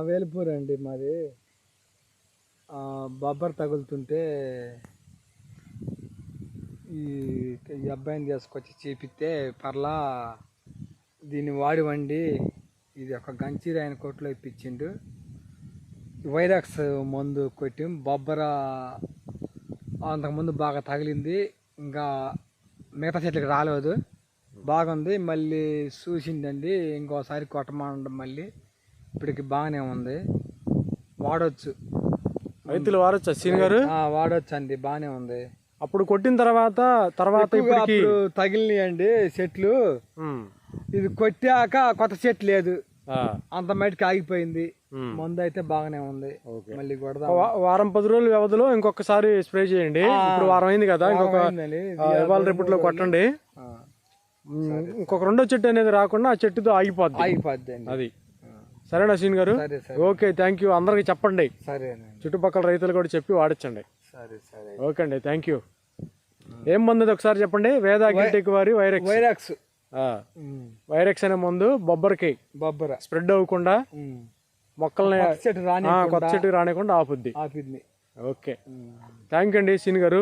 వేలిపూర్ అండి మాది. బొబ్బర్ తగులుతుంటే ఈ ఈ అబ్బాయిని తీసుకొచ్చి చేపిస్తే పర్లా దీన్ని వాడి వండి ఇది ఒక గంజీర ఆయన కొట్లో ఇప్పించిండు. వైరాక్స్ మందు కొట్టాం. బొబ్బర అంతకుముందు బాగా తగిలింది, ఇంకా మిగతా చెట్లకి రాలేదు, బాగుంది. మళ్ళీ చూసిండండి, ఇంకోసారి కొట్టమండం. మళ్ళీ ఇప్పటికి బాగానే ఉంది, వాడచ్చు. రైతులు వాడచ్చా సీన్ గారు? వాడచ్చు అండి, బాగానే ఉంది. అప్పుడు కొట్టిన తర్వాత ఇప్పుడు తగిలినాయండి చెట్లు. ఇది కొట్టాక కొత్త చెట్టు లేదు, అంత మటుకు ఆగిపోయింది. మందు అయితే బాగానే ఉంది. మళ్ళీ కొడదాం. వారం 10 రోజుల వ్యవధిలో ఇంకొకసారి స్ప్రే చేయండి. ఇప్పుడు వారం అయింది కదా, ఇంకొక ఇవాళ రేపట్లో కొట్టండి. ఇంకొక రెండో చెట్టు అనేది రాకుండా ఆ చెట్టుతో ఆగిపోద్ది అది. సరేనా సీన్ గారు? Okay, thank you. అందరికి చెప్పండి, చుట్టుపక్కల రైతులు కూడా చెప్పి వాడించండి. ఓకే అండి, థ్యాంక్ యూ. ఏం మందు ఒకసారి చెప్పండి? వేద అగ్రిటెక్ వారి వైరాక్స్ అనే మందు బొబ్బర స్ప్రెడ్ అవ్వకుండా మొక్కల్ని కొత్త చెట్టు రానికుండా ఆపుద్ది. ఓకే, థ్యాంక్ యూ అండి సీన్ గారు.